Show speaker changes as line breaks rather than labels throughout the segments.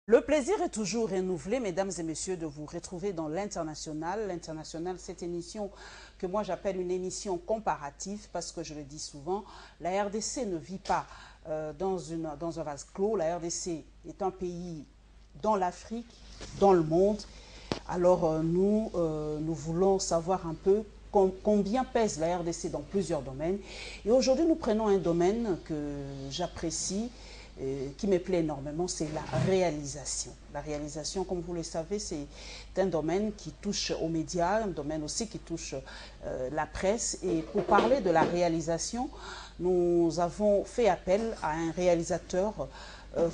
Le plaisir est toujours renouvelé, mesdames et messieurs, de vous retrouver dans l'International. L'International, cette émission que moi j'appelle une émission comparative, parce que je le dis souvent, la RDC ne vit pas dans un vase clos. La RDC est un pays dans l'Afrique, dans le monde. Alors nous voulons savoir un peu combien pèse la RDC dans plusieurs domaines. Et aujourd'hui, nous prenons un domaine que j'apprécie, qui me plaît énormément, c'est la réalisation. La réalisation, comme vous le savez, c'est un domaine qui touche aux médias, un domaine aussi qui touche la presse. Et pour parler de la réalisation, nous avons fait appel à un réalisateur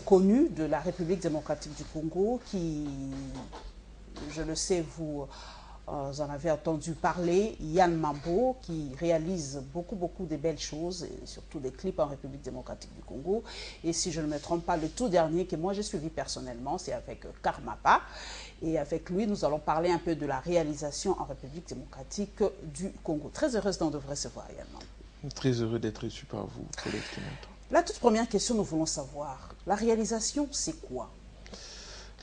connu de la République démocratique du Congo qui, je le sais, vous en avez entendu parler, Yann Mambo, qui réalise beaucoup de belles choses, et surtout des clips en République démocratique du Congo. Et si je ne me trompe pas, le tout dernier que moi j'ai suivi personnellement, c'est avec Karmapa. Et avec lui, nous allons parler un peu de la réalisation en République démocratique du Congo. Très heureuse d'en devrait recevoir, Yann Mambo.
Très heureux d'être reçu par vous, Colette Clément.
La toute première question, nous voulons savoir, la réalisation, c'est quoi?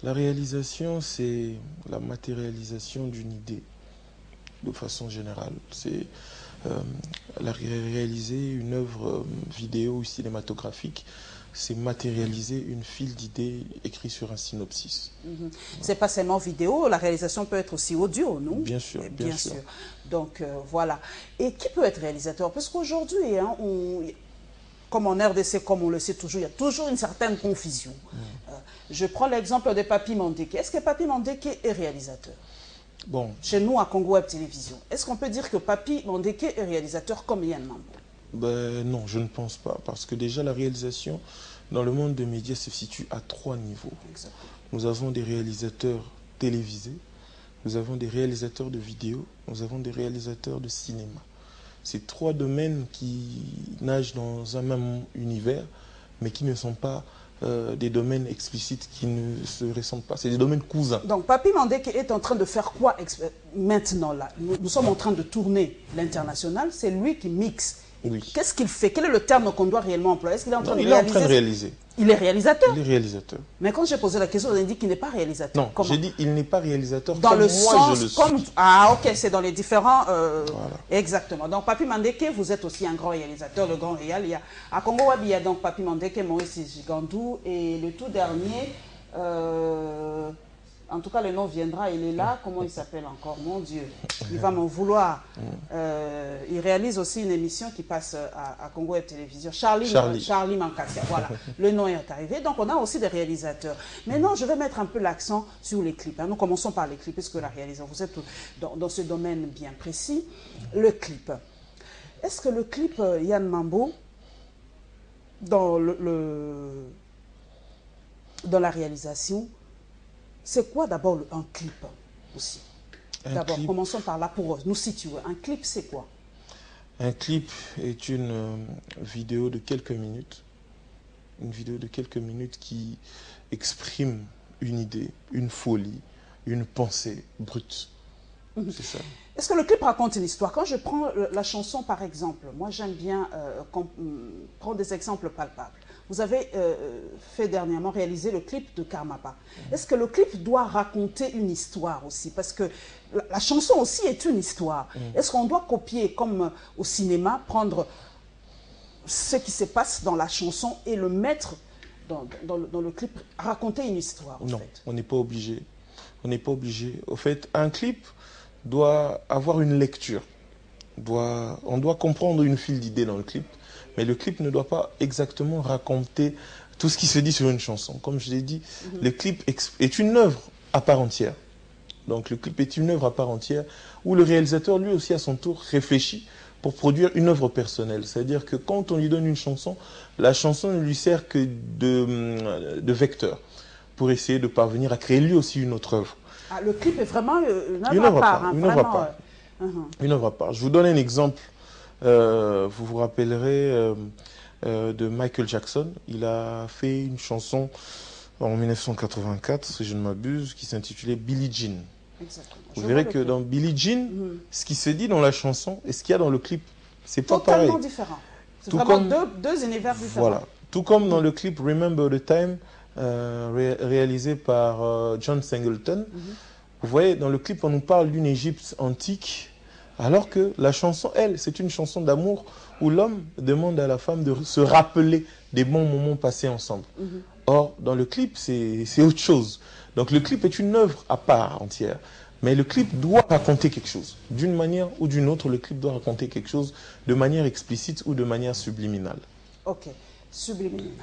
La réalisation, c'est la matérialisation d'une idée, de façon générale. C'est réaliser une œuvre vidéo ou cinématographique, c'est matérialiser une file d'idées écrites sur un synopsis.
C'est pas seulement vidéo, la réalisation peut être aussi audio, non?
Bien sûr, bien sûr.
Donc voilà. Et qui peut être réalisateur? Parce qu'aujourd'hui, hein, comme en RDC, comme on le sait toujours, il y a toujours une certaine confusion. Je prends l'exemple de Papi Mandeke. Est-ce que Papi Mandeke est réalisateur?
Bon.
Chez nous, à Congo Web Télévision, est-ce qu'on peut dire que Papi Mandeke est réalisateur comme Yann Mambo?
Ben, non, je ne pense pas. Parce que déjà, la réalisation dans le monde des médias se situe à 3 niveaux.
Exactement.
Nous avons des réalisateurs télévisés, nous avons des réalisateurs de vidéos, nous avons des réalisateurs de cinéma. C'est 3 domaines qui nagent dans un même univers, mais qui ne sont pas des domaines explicites, qui ne se ressemblent pas. C'est des domaines cousins.
Donc, Papi Mandeke est en train de faire quoi maintenant là? Nous sommes en train de tourner l'International, c'est lui qui mixe.
Oui.
Qu'est-ce qu'il fait? Quel est le terme qu'on doit réellement employer? Est-ce qu'il est en train de
réaliser? Il est en train de
réaliser?
réaliser.
Il est réalisateur?
Il est réalisateur.
Mais quand j'ai posé la question, vous avez dit qu'il n'est pas réalisateur.
Non, j'ai dit il n'est pas réalisateur
dans
comme
le
moi
sens,
je le suis.
Ah ok, c'est dans les différents...
Voilà.
Exactement. Donc Papi Mandeke, vous êtes aussi un grand réalisateur, le grand réal. Il y a, à Congo Web, il y a donc Papi Mandeke, Maurice Gigandou, et le tout dernier... en tout cas, le nom viendra, il est là. Comment il s'appelle encore? Mon Dieu, il va m'en vouloir. Il réalise aussi une émission qui passe à Congo Web Télévision. Charlie Mankassia, voilà. Le nom est arrivé. Donc, on a aussi des réalisateurs. Maintenant, je vais mettre un peu l'accent sur les clips. Nous commençons par les clips, puisque la réalisation, vous êtes dans ce domaine bien précis. Le clip. Est-ce que le clip Yann Mambo, dans la réalisation, c'est quoi d'abord un clip aussi? D'abord, commençons par là pour nous situer. Un clip, c'est quoi?
Un clip est une vidéo de quelques minutes. Une vidéo de quelques minutes qui exprime une idée, une folie, une pensée brute. C'est ça.
Est-ce que le clip raconte une histoire? Quand je prends la chanson par exemple, moi j'aime bien prendre des exemples palpables. Vous avez fait dernièrement réaliser le clip de Karmapa. Est-ce que le clip doit raconter une histoire aussi? Parce que la chanson aussi est une histoire. Est-ce qu'on doit copier, comme au cinéma, prendre ce qui se passe dans la chanson et le mettre dans le clip, raconter une histoire?
Non, on n'est pas obligé. On n'est pas obligé. Au fait, un clip doit avoir une lecture. On doit comprendre une file d'idées dans le clip. Mais le clip ne doit pas exactement raconter tout ce qui se dit sur une chanson. Comme je l'ai dit, le clip est une œuvre à part entière. Donc le clip est une œuvre à part entière où le réalisateur, lui aussi, à son tour, réfléchit pour produire une œuvre personnelle. C'est-à-dire que quand on lui donne une chanson, la chanson ne lui sert que de vecteur pour essayer de parvenir à créer lui aussi une autre œuvre.
Ah, le clip est vraiment une œuvre à part.
Une œuvre à part. Une œuvre à part. Je vous donne un exemple. Vous vous rappellerez de Michael Jackson. Il a fait une chanson en 1984, si je ne m'abuse, qui s'intitulait Billie Jean.
Exactement.
Vous verrez que dans Billie Jean, ce qui se dit dans la chanson et ce qu'il y a dans le clip, c'est pas pareil.
Totalement différent. C'est vraiment deux univers différents.
Voilà. Tout comme dans le clip Remember the Time, réalisé par John Singleton. Vous voyez, dans le clip, on nous parle d'une Égypte antique, alors que la chanson, elle, c'est une chanson d'amour où l'homme demande à la femme de se rappeler des bons moments passés ensemble. Or, dans le clip, c'est autre chose. Donc le clip est une œuvre à part entière. Mais le clip doit raconter quelque chose. D'une manière ou d'une autre, le clip doit raconter quelque chose de manière explicite ou de manière subliminale.
Ok, subliminale.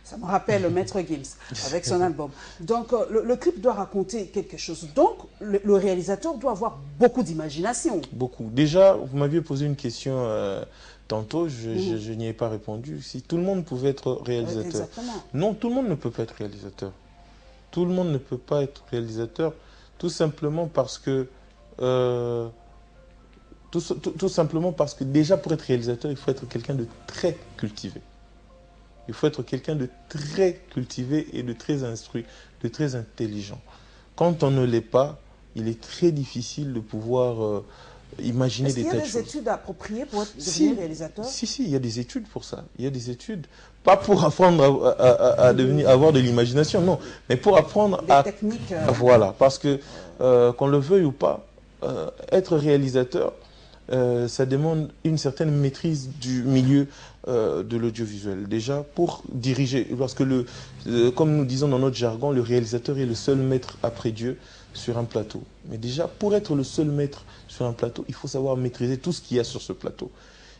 Ça me rappelle Maître Gims avec son album. Donc le clip doit raconter quelque chose. Donc le réalisateur doit avoir beaucoup d'imagination.
Beaucoup. Déjà, vous m'aviez posé une question tantôt, je n'y ai pas répondu. Si tout le monde pouvait être réalisateur.
Exactement.
Non, tout le monde ne peut pas être réalisateur. Tout le monde ne peut pas être réalisateur. Tout simplement parce que tout simplement parce que déjà pour être réalisateur, il faut être quelqu'un de très cultivé. Il faut être quelqu'un de très cultivé et de très instruit, de très intelligent. Quand on ne l'est pas, il est très difficile de pouvoir imaginer des tas de choses.
Est-ce qu'il y a des études appropriées pour devenir réalisateur?
Si, il y a des études pour ça. Il y a des études, pas pour apprendre à avoir de l'imagination, non, mais pour apprendre
des techniques.
Voilà, parce que qu'on le veuille ou pas, être réalisateur, ça demande une certaine maîtrise du milieu de l'audiovisuel. Déjà, pour diriger, parce que comme nous disons dans notre jargon, le réalisateur est le seul maître après Dieu sur un plateau. Mais déjà, pour être le seul maître sur un plateau, il faut savoir maîtriser tout ce qu'il y a sur ce plateau.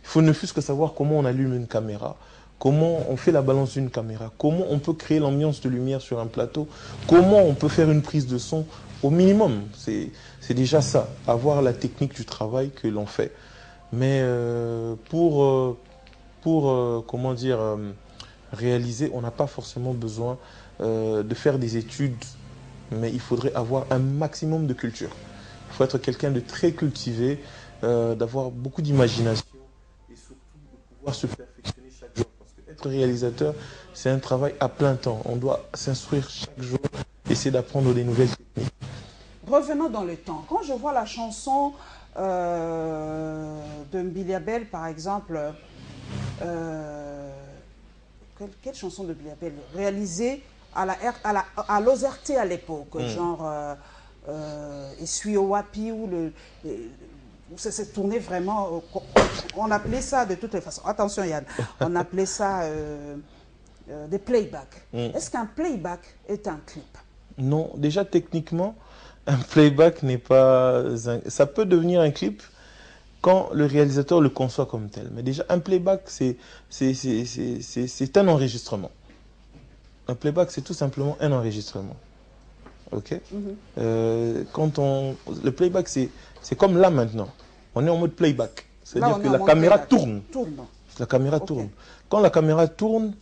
Il faut ne fût-ce que savoir comment on allume une caméra, comment on fait la balance d'une caméra, comment on peut créer l'ambiance de lumière sur un plateau, comment on peut faire une prise de son au minimum. C'est déjà ça, avoir la technique du travail que l'on fait. Mais comment dire, réaliser, on n'a pas forcément besoin de faire des études, mais il faudrait avoir un maximum de culture. Il faut être quelqu'un de très cultivé, d'avoir beaucoup d'imagination et surtout de pouvoir se perfectionner chaque jour. Parce qu'être réalisateur, c'est un travail à plein temps. On doit s'instruire chaque jour, essayer d'apprendre des nouvelles techniques.
Revenons dans le temps. Quand je vois la chanson de Mbiliabel, par exemple, quelle chanson de Mbiliabel réalisée à l'OZRT à l'époque, genre Essuie au Wapi, où ça s'est tourné vraiment, on appelait ça de toutes les façons, attention Yann, on appelait ça des playbacks. Est-ce qu'un playback est un clip?
Non, déjà techniquement, un playback n'est pas... Ça peut devenir un clip quand le réalisateur le conçoit comme tel. Mais déjà, un playback, c'est un enregistrement. Un playback, c'est tout simplement un enregistrement. Ok. Le playback, c'est comme là maintenant. On est en mode playback. C'est-à-dire que la caméra tourne. La caméra tourne. Quand la caméra tourne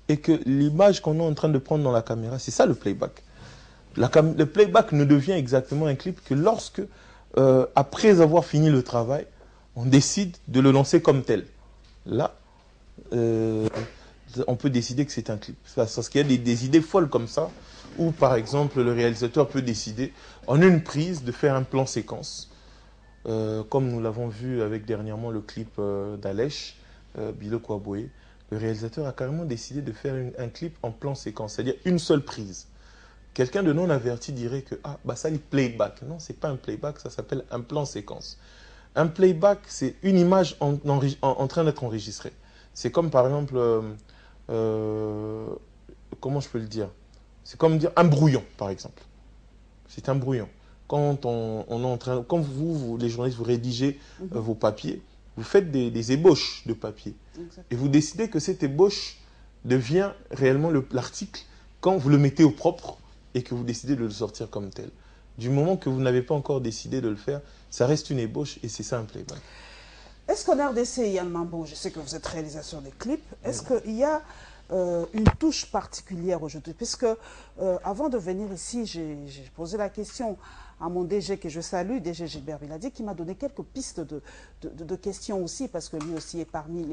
et que l'image qu'on est en train de prendre dans la caméra, c'est ça le playback. Le playback ne devient exactement un clip que lorsque, après avoir fini le travail, on décide de le lancer comme tel. Là, on peut décider que c'est un clip. Parce qu'il y a des idées folles comme ça, où par exemple le réalisateur peut décider en une prise de faire un plan séquence. Comme nous l'avons vu avec dernièrement le clip d'Alèche, Bilo Kouaboué, le réalisateur a carrément décidé de faire un clip en plan séquence, c'est-à-dire une seule prise. Quelqu'un de non averti dirait que ça c'est playback. Non, c'est pas un playback, ça s'appelle un plan séquence. Un playback, c'est une image en train d'être enregistrée. C'est comme par exemple, comment je peux le dire? C'est comme dire un brouillon, par exemple. C'est un brouillon. Quand on est en train, quand vous, les journalistes, vous rédigez vos papiers, vous faites des ébauches de papier. Exactement. Et vous décidez que cette ébauche devient réellement l'article quand vous le mettez au propre et que vous décidez de le sortir comme tel. Du moment que vous n'avez pas encore décidé de le faire, ça reste une ébauche et c'est ça un playback.
Est-ce qu'en RDC, Yann Mambo, je sais que vous êtes réalisateur des clips, est-ce qu'il y a une touche particulière aujourd'hui? Puisque avant de venir ici, j'ai posé la question à mon DG que je salue, DG Gilbert Biladi, qui m'a donné quelques pistes de questions aussi, parce que lui aussi est parmi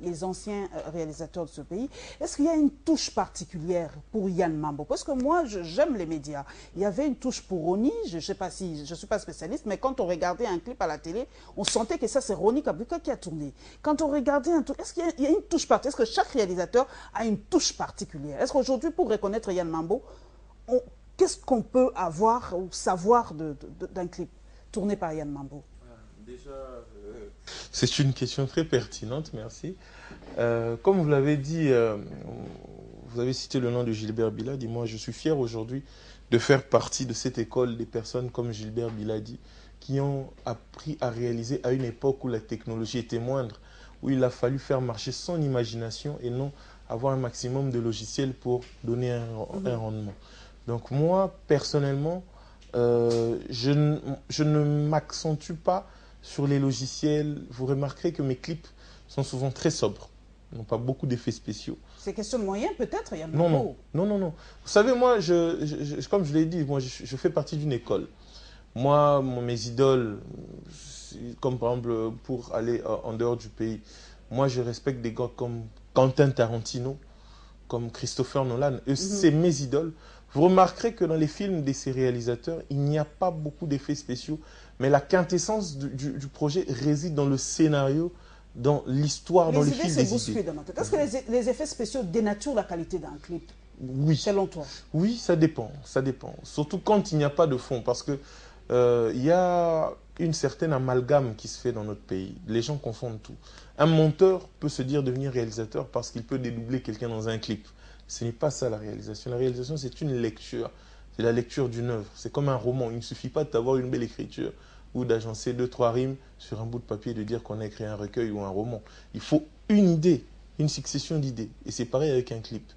les anciens réalisateurs de ce pays. Est-ce qu'il y a une touche particulière pour Yann Mambo? Parce que moi, j'aime les médias. Il y avait une touche pour Roni, je ne sais pas si, je ne suis pas spécialiste, mais quand on regardait un clip à la télé, on sentait que ça, c'est Roni Kabuka qui a tourné. Quand on regardait un truc, est-ce qu'il y a une touche particulière? Est-ce que chaque réalisateur a une touche particulière? Est-ce qu'aujourd'hui, pour reconnaître Yann Mambo, qu'est-ce qu'on peut avoir ou savoir d'un clip tourné par Yann Mambo?
Déjà, c'est une question très pertinente, merci. Comme vous l'avez dit, vous avez cité le nom de Gilbert Biladi. Moi, je suis fier aujourd'hui de faire partie de cette école des personnes comme Gilbert Biladi qui ont appris à réaliser à une époque où la technologie était moindre, où il a fallu faire marcher son imagination et non avoir un maximum de logiciels pour donner un rendement. Donc moi, personnellement, je ne m'accentue pas sur les logiciels. Vous remarquerez que mes clips sont souvent très sobres. Ils n'ont pas beaucoup d'effets spéciaux.
C'est question de moyens peut-être, Yann
Mambo? Non. Vous savez, moi, comme je l'ai dit, moi, je fais partie d'une école. Moi, mes idoles, comme par exemple pour aller en dehors du pays, moi, je respecte des gars comme Quentin Tarantino, comme Christopher Nolan. Eux, c'est mes idoles. Vous remarquerez que dans les films de ces réalisateurs, il n'y a pas beaucoup d'effets spéciaux, mais la quintessence du projet réside dans le scénario, dans l'histoire, dans le fil des idées.
Est-ce que les effets spéciaux dénaturent la qualité d'un clip?
Oui.
Selon toi?
Oui, ça dépend. Surtout quand il n'y a pas de fond, parce que il y a une certaine amalgame qui se fait dans notre pays. Les gens confondent tout. Un monteur peut se dire devenir réalisateur parce qu'il peut dédoubler quelqu'un dans un clip. Ce n'est pas ça la réalisation. La réalisation, c'est une lecture. C'est la lecture d'une œuvre. C'est comme un roman. Il ne suffit pas d'avoir une belle écriture ou d'agencer 2-3 rimes sur un bout de papier et de dire qu'on a écrit un recueil ou un roman. Il faut une idée, une succession d'idées. Et c'est pareil avec un clip.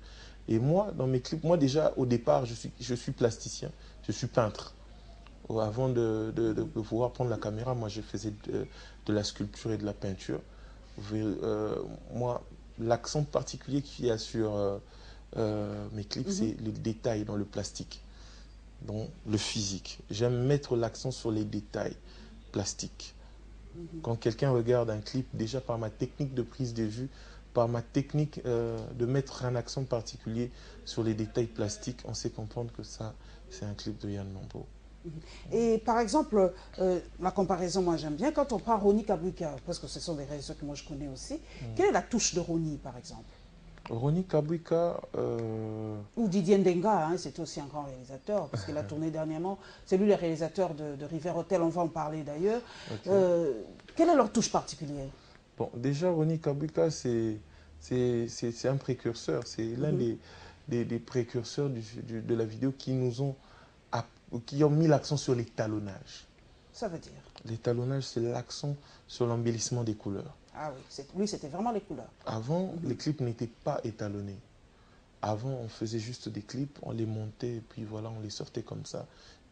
Et moi, dans mes clips, moi déjà, au départ, je suis plasticien. Je suis peintre. Avant de pouvoir prendre la caméra, moi, je faisais de la sculpture et de la peinture. Moi, l'accent particulier qu'il y a sur mes clips, c'est le détail dans le plastique, dans le physique. J'aime mettre l'accent sur les détails plastiques. Quand quelqu'un regarde un clip, déjà par ma technique de prise de vue, par ma technique de mettre un accent particulier sur les détails plastiques, on sait comprendre que ça, c'est un clip de Yann Mambo.
Et par exemple, la comparaison, moi j'aime bien, quand on prend Roni Kabuka, parce que ce sont des réalisateurs que moi je connais aussi, quelle est la touche de Roni par exemple?
Roni Kabuka...
Ou Didier Ndenga, hein, c'est aussi un grand réalisateur, parce qu'il a tourné dernièrement, c'est lui le réalisateur de River Hotel, on va en parler d'ailleurs. Okay. Quelle est leur touche particulière?
Bon, déjà Roni Kabuka, c'est un précurseur, c'est l'un des précurseurs de la vidéo qui ont mis l'accent sur l'étalonnage.
Ça veut dire?
L'étalonnage, c'est l'accent sur l'embellissement des couleurs.
Ah oui, lui, c'était vraiment les couleurs.
Avant, les clips n'étaient pas étalonnés. Avant, on faisait juste des clips, on les montait et puis voilà, on les sortait comme ça.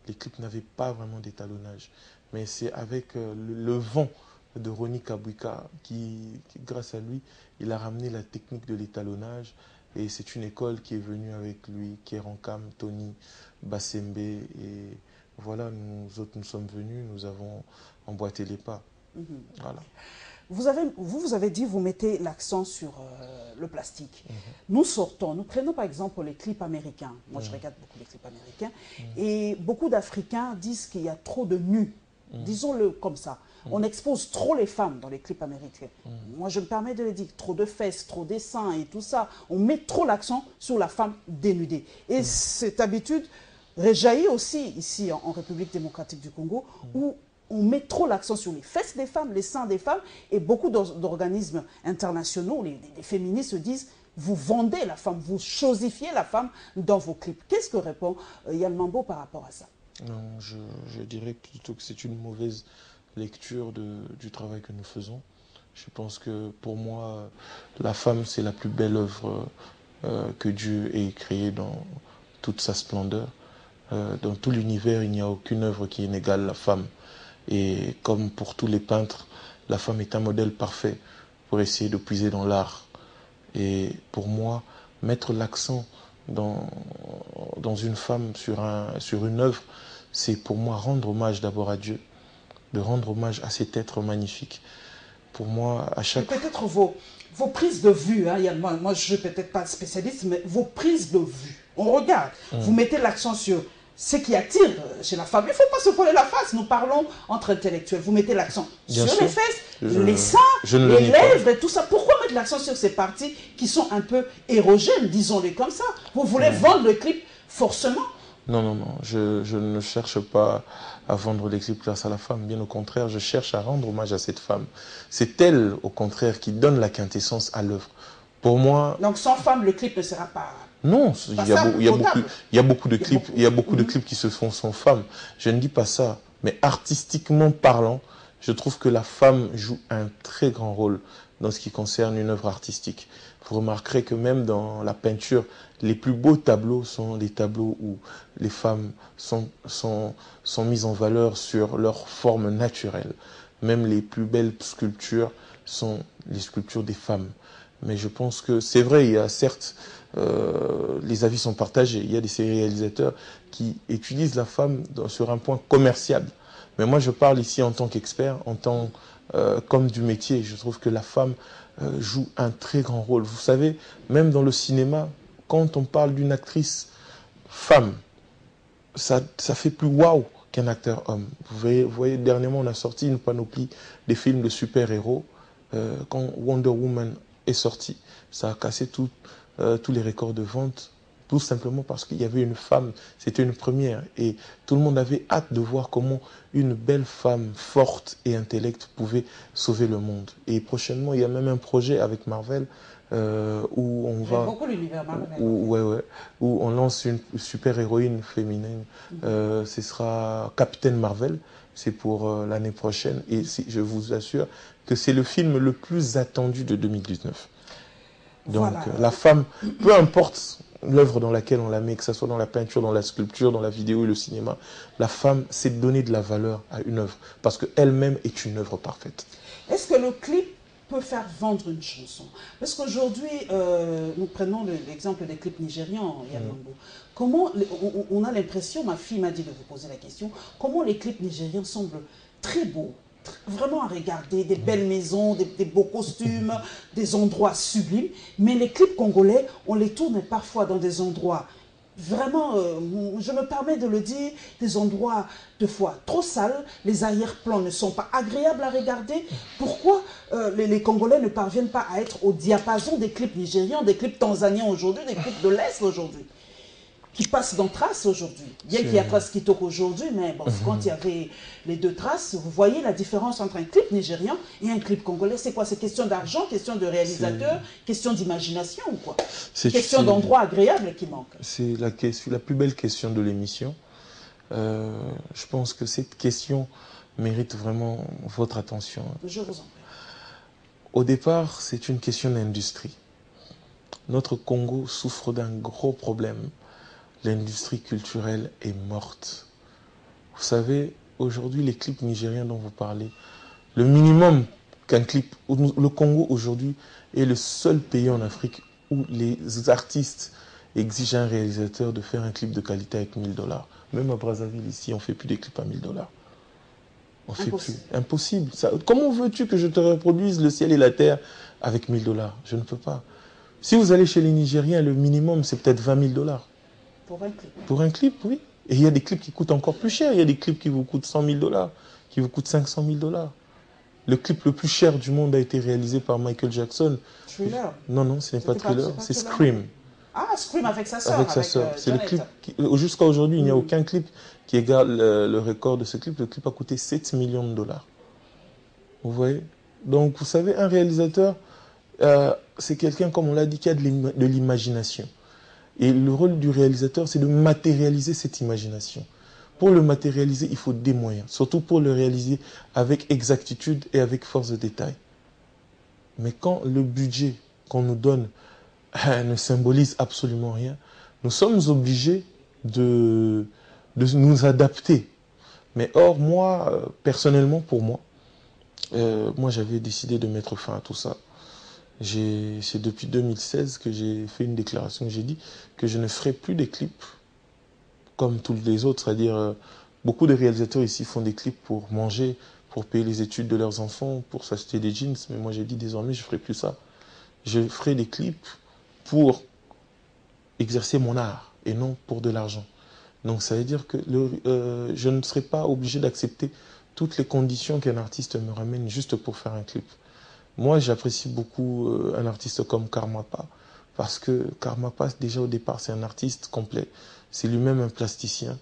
Les clips n'avaient pas vraiment d'étalonnage. Mais c'est avec le vent de Roni Kabuka qui, grâce à lui, il a ramené la technique de l'étalonnage. Et c'est une école qui est venue avec lui, Kerankam, Tony, Bassembe. Et voilà, nous autres, nous sommes venus, nous avons emboîté les pas. Voilà.
Vous avez dit, vous mettez l'accent sur le plastique. Nous prenons par exemple les clips américains. Moi, je regarde beaucoup les clips américains. Et beaucoup d'Africains disent qu'il y a trop de nus. Disons-le comme ça. On expose trop les femmes dans les clips américains. Moi, je me permets de le dire, trop de fesses, trop de seins et tout ça. On met trop l'accent sur la femme dénudée. Et cette habitude réjaillit aussi ici en République démocratique du Congo, où on met trop l'accent sur les fesses des femmes, les seins des femmes, et beaucoup d'organismes internationaux, les féministes se disent, vous vendez la femme, vous chosifiez la femme dans vos clips. Qu'est-ce que répond Yann Mambo par rapport à ça?
Non, je dirais plutôt que c'est une mauvaise lecture du travail que nous faisons. Je pense que pour moi, la femme, c'est la plus belle œuvre que Dieu ait créée dans toute sa splendeur. Dans tout l'univers, il n'y a aucune œuvre qui n'égale la femme. Et comme pour tous les peintres, la femme est un modèle parfait pour essayer de puiser dans l'art. Et pour moi, mettre l'accent dans une femme, sur une œuvre, c'est pour moi rendre hommage d'abord à Dieu, de rendre hommage à cet être magnifique. Pour moi, à chaque fois...
Peut-être vos prises de vue, hein, moi je ne suis peut-être pas spécialiste, mais vos prises de vue, on regarde, vous mettez l'accent sur ce qui attire chez la femme. Il ne faut pas se coller la face, nous parlons entre intellectuels. Vous mettez l'accent sur les fesses, les seins, les lèvres et tout ça. Pourquoi mettre l'accent sur ces parties qui sont un peu érogènes, disons-les comme ça? Vous voulez vendre le clip forcément?
Non, non, non, je ne cherche pas à vendre les clips grâce à la femme. Bien au contraire, je cherche à rendre hommage à cette femme. C'est elle, au contraire, qui donne la quintessence à l'œuvre. Pour moi...
Donc sans femme, le clip ne sera pas...
Non, il y a beaucoup de clips qui se font sans femme. Je ne dis pas ça, mais artistiquement parlant, je trouve que la femme joue un très grand rôle dans ce qui concerne une œuvre artistique. Vous remarquerez que même dans la peinture, les plus beaux tableaux sont les tableaux où les femmes sont mises en valeur sur leur forme naturelle. Même les plus belles sculptures sont les sculptures des femmes. Mais je pense que c'est vrai, il y a certes, les avis sont partagés. Il y a des réalisateurs qui utilisent la femme sur un point commercial. Mais moi, je parle ici en tant qu'expert, comme du métier. Je trouve que la femme joue un très grand rôle. Vous savez, même dans le cinéma, quand on parle d'une actrice femme, ça fait plus waouh qu'un acteur homme. Vous voyez, dernièrement, on a sorti une panoplie des films de super-héros. Quand Wonder Woman est sorti, ça a cassé tous les records de vente, tout simplement parce qu'il y avait une femme, c'était une première, et tout le monde avait hâte de voir comment une belle femme forte et intellecte pouvait sauver le monde. Et prochainement, il y a même un projet avec Marvel où on va...
beaucoup l'univers Marvel.
Où on lance une super-héroïne féminine. Ce sera Captain Marvel, c'est pour l'année prochaine, et je vous assure que c'est le film le plus attendu de 2019. Donc voilà. La femme, peu importe l'œuvre dans laquelle on la met, que ce soit dans la peinture, dans la sculpture, dans la vidéo et le cinéma, la femme, c'est donner de la valeur à une œuvre, parce qu'elle-même est une œuvre parfaite.
Est-ce que le clip peut faire vendre une chanson? Parce qu'aujourd'hui, nous prenons l'exemple des clips nigérians, Yamambo. Comment, on a l'impression, ma fille m'a dit de vous poser la question, comment les clips nigériens semblent très beaux, vraiment à regarder, des belles maisons, des beaux costumes, des endroits sublimes. Mais les clips congolais, on les tourne parfois dans des endroits vraiment, je me permets de le dire, des endroits de fois trop sales. Les arrière-plans ne sont pas agréables à regarder. Pourquoi les Congolais ne parviennent pas à être au diapason des clips nigérians, des clips tanzaniens aujourd'hui, des clips de l'Est aujourd'hui, qui passent dans Trace aujourd'hui? Bien qu'il y a Trace qui toque aujourd'hui, mais bon, quand il y avait les deux Traces, vous voyez la différence entre un clip nigérian et un clip congolais. C'est quoi? C'est question d'argent, question de réalisateur, question d'imagination ou quoi? Question d'endroit agréable qui manque.
C'est la plus belle question de l'émission. Je pense que cette question mérite vraiment votre attention.
Je vous en prie.
Au départ, c'est une question d'industrie. Notre Congo souffre d'un gros problème. L'industrie culturelle est morte. Vous savez, aujourd'hui, les clips nigériens dont vous parlez, le minimum qu'un clip... Le Congo, aujourd'hui, est le seul pays en Afrique où les artistes exigent à un réalisateur de faire un clip de qualité avec 1000 $. Même à Brazzaville, ici, on ne fait plus des clips à 1000 $. On fait plus. Impossible. Comment veux-tu que je te reproduise le ciel et la terre avec 1000 $? Je ne peux pas. Si vous allez chez les Nigériens, le minimum, c'est peut-être 20 000 $.
Pour un clip.
Pour un clip, oui. Et il y a des clips qui coûtent encore plus cher. Il y a des clips qui vous coûtent 100 000 $, qui vous coûtent 500 000 $. Le clip le plus cher du monde a été réalisé par Michael Jackson.
Thriller.
Non, ce n'est pas Thriller, c'est Scream.
Ah, Scream avec sa sœur.
Avec sa sœur. C'est le clip. Jusqu'à aujourd'hui, il n'y a aucun clip qui égale le record de ce clip. Le clip a coûté 7 millions de $. Vous voyez? Donc, vous savez, un réalisateur, c'est quelqu'un, comme on l'a dit, qui a de l'imagination. Et le rôle du réalisateur, c'est de matérialiser cette imagination. Pour le matérialiser, il faut des moyens. Surtout pour le réaliser avec exactitude et avec force de détail. Mais quand le budget qu'on nous donne ne symbolise absolument rien, nous sommes obligés de nous adapter. Mais or, moi, personnellement, pour moi, moi j'avais décidé de mettre fin à tout ça. C'est depuis 2016 que j'ai fait une déclaration. J'ai dit que je ne ferai plus des clips comme tous les autres. C'est-à-dire, beaucoup de réalisateurs ici font des clips pour manger, pour payer les études de leurs enfants, pour s'acheter des jeans. Mais moi, j'ai dit désormais, je ne ferai plus ça. Je ferai des clips pour exercer mon art et non pour de l'argent. Donc ça veut dire que je ne serai pas obligé d'accepter toutes les conditions qu'un artiste me ramène juste pour faire un clip. Moi, j'apprécie beaucoup un artiste comme Karmapa, parce que Karmapa, déjà au départ, c'est un artiste complet. C'est lui-même un plasticien,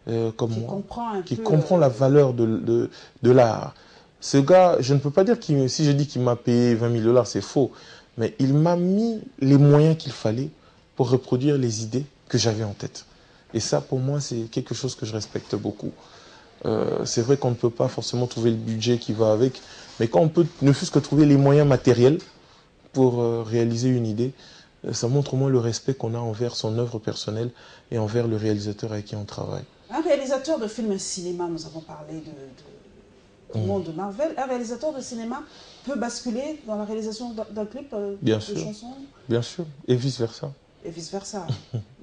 comme
Qui
moi,
comprend
qui comprend la valeur de l'art. Ce gars, je ne peux pas dire qu'il, si je dis qu'il m'a payé 20 000 $, c'est faux. Mais il m'a mis les moyens qu'il fallait pour reproduire les idées que j'avais en tête. Et ça, pour moi, c'est quelque chose que je respecte beaucoup. C'est vrai qu'on ne peut pas forcément trouver le budget qui va avec, mais quand on peut ne fût-ce que trouver les moyens matériels pour réaliser une idée, ça montre au moins le respect qu'on a envers son œuvre personnelle et envers le réalisateur avec qui on travaille.
Un réalisateur de films cinéma, nous avons parlé du monde de Marvel, un réalisateur de cinéma peut basculer dans la réalisation d'un clip
Bien
de
sûr,
chanson
bien sûr, et vice-versa.
et vice-versa.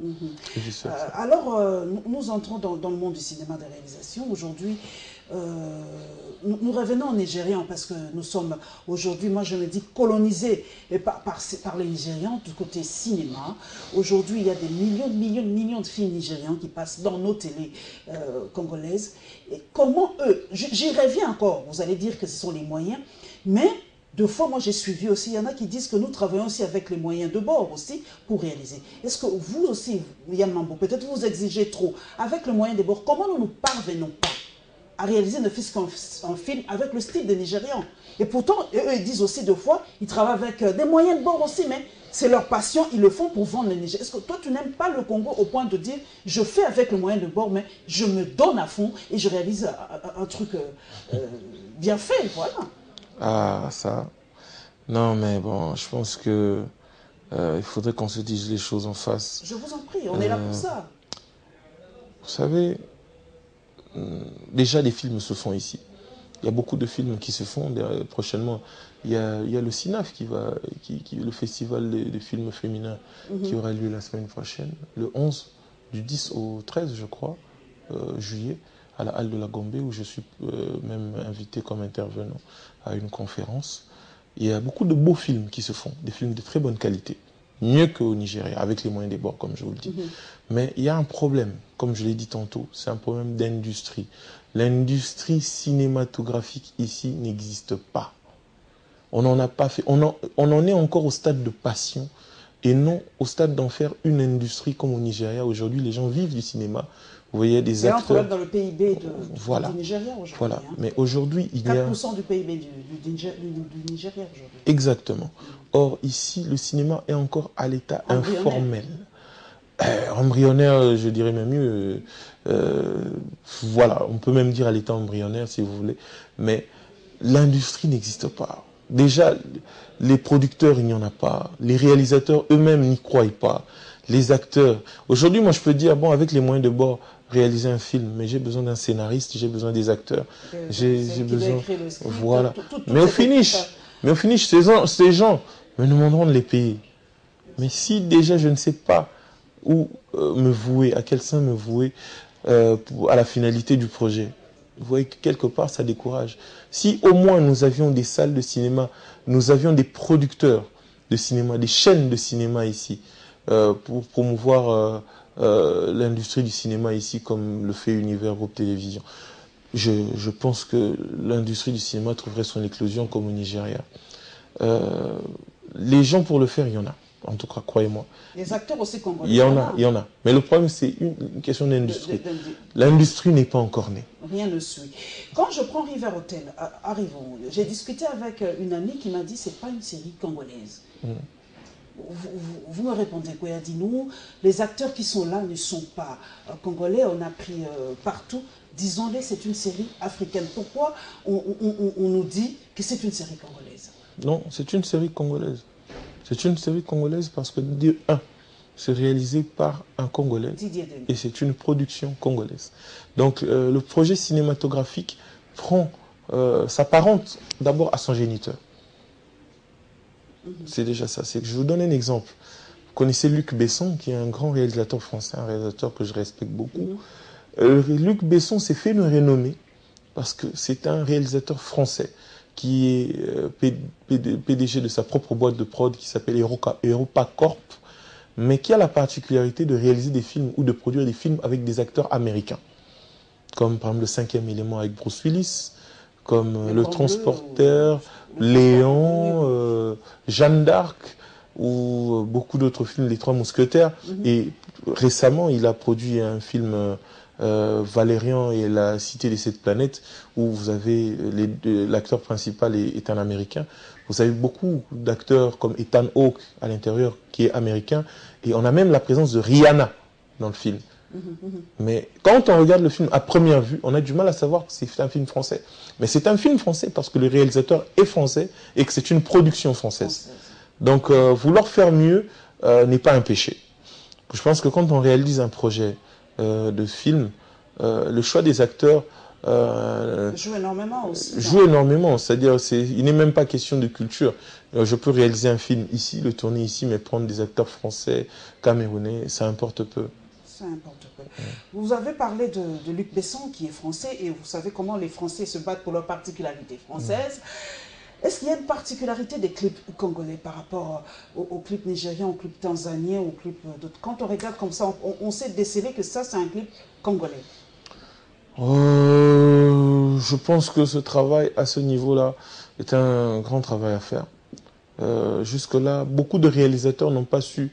Et vice-versa.
Alors, nous entrons dans le monde du cinéma de réalisation. Aujourd'hui, nous revenons aux Nigérians parce que nous sommes aujourd'hui, moi je me dis, colonisés par les Nigérians du côté cinéma. Aujourd'hui, il y a des millions de films nigérians qui passent dans nos télés congolaises. Et comment eux, j'y reviens encore, vous allez dire que ce sont les moyens, mais deux fois, moi j'ai suivi aussi, il y en a qui disent que nous travaillons aussi avec les moyens de bord aussi pour réaliser. Est-ce que vous aussi, Yann Mambo, peut-être vous exigez trop avec le moyen de bord, comment nous ne parvenons pas à réaliser ne fût-ce qu'un film avec le style des Nigérians? Et pourtant, eux ils disent aussi deux fois, ils travaillent avec des moyens de bord aussi, mais c'est leur passion, ils le font pour vendre le Niger. Est-ce que toi tu n'aimes pas le Congo au point de dire, je fais avec le moyen de bord, mais je me donne à fond et je réalise un truc bien fait, voilà.
Ah, ça. Non, mais bon, je pense que il faudrait qu'on se dise les choses en face.
Je vous en prie, on est là pour ça.
Vous savez, déjà des films se font ici. Il y a beaucoup de films qui se font. Prochainement, il y a le CINAF le festival des films féminins qui aura lieu la semaine prochaine, le 11, du 10 au 13, je crois, juillet, à la Halle de la Gombe, où je suis même invité comme intervenant à une conférence. Il y a beaucoup de beaux films qui se font, des films de très bonne qualité, mieux qu'au Nigeria, avec les moyens des bords, comme je vous le dis. Mais il y a un problème, comme je l'ai dit tantôt, c'est un problème d'industrie. L'industrie cinématographique ici n'existe pas. On n'en a pas fait. On en est encore au stade de passion et non au stade d'en faire une industrie comme au Nigeria. Aujourd'hui, les gens vivent du cinéma. Vous voyez des acteurs.
C'est un problème dans le PIB du Nigeria aujourd'hui.
Voilà. Hein. Mais aujourd'hui, il y a
4% du PIB du Nigeria aujourd'hui.
Exactement. Or, ici, le cinéma est encore à l'état informel. Embryonnaire, je dirais même mieux. Voilà, on peut même dire à l'état embryonnaire si vous voulez. Mais l'industrie n'existe pas. Déjà, les producteurs, il n'y en a pas. Les réalisateurs eux-mêmes n'y croient pas. Les acteurs. Aujourd'hui, moi, je peux dire, bon, avec les moyens de bord, réaliser un film, mais j'ai besoin d'un scénariste, j'ai besoin des acteurs, j'ai besoin. Voilà. Mais au finish, ces gens me demanderont de les payer. Mais si déjà je ne sais pas où me vouer, à quel sein me vouer à la finalité du projet, vous voyez que quelque part ça décourage. Si au moins nous avions des salles de cinéma, nous avions des producteurs de cinéma, des chaînes de cinéma ici, pour promouvoir l'industrie du cinéma ici, comme le fait Univers Groupe Télévision, je pense que l'industrie du cinéma trouverait son éclosion comme au Nigeria. Les gens pour le faire, il y en a. En tout cas, croyez-moi.
Les acteurs aussi congolais.
Il y en a. Mais le problème, c'est une question d'industrie. L'industrie n'est pas encore née.
Rien ne suit. Quand je prends River Hotel, arrivons, j'ai discuté avec une amie qui m'a dit c'est pas une série congolaise. Vous me répondez quoi? Elle a dit nous, les acteurs qui sont là ne sont pas congolais, on a pris partout. Disons-les, c'est une série africaine. Pourquoi on nous dit que c'est une série congolaise?
Non, c'est une série congolaise. C'est une série congolaise parce que, de un, c'est réalisé par un Congolais et c'est une production congolaise. Donc, le projet cinématographique s'apparente d'abord à son géniteur. C'est déjà ça. Je vous donne un exemple. Vous connaissez Luc Besson, qui est un grand réalisateur français, un réalisateur que je respecte beaucoup. Luc Besson s'est fait une renommée parce que c'est un réalisateur français qui est PDG de sa propre boîte de prod qui s'appelle Europa Corp, mais qui a la particularité de réaliser des films ou de produire des films avec des acteurs américains. Comme par exemple Le Cinquième Élément avec Bruce Willis, comme Le Transporteur, Léon, Jeanne d'Arc, ou beaucoup d'autres films, Les Trois Mousquetaires. Et récemment, il a produit un film Valérian et la Cité des Sept Planètes, où vous avez l'acteur principal est un Américain. Vous avez beaucoup d'acteurs comme Ethan Hawke à l'intérieur qui est américain, et on a même la présence de Rihanna dans le film. Mais quand on regarde le film à première vue, on a du mal à savoir que c'est un film français. Mais c'est un film français parce que le réalisateur est français et que c'est une production française. Donc vouloir faire mieux n'est pas un péché. Je pense que quand on réalise un projet de film, le choix des acteurs
joue énormément aussi.
Joue énormément, c'est-à-dire il n'est même pas question de culture. Je peux réaliser un film ici, le tourner ici, mais prendre des acteurs français, camerounais, ça importe peu.
Ça importe peu. Vous avez parlé de Luc Besson qui est français et vous savez comment les Français se battent pour leurs particularités françaises. Est-ce qu'il y a une particularité des clips congolais par rapport aux clips nigériens, aux clips tanzaniens, aux clips d'autres? Quand on regarde comme ça, on sait déceler que ça, c'est un clip congolais.
Je pense que ce travail à ce niveau-là est un grand travail à faire. Jusque-là, beaucoup de réalisateurs n'ont pas su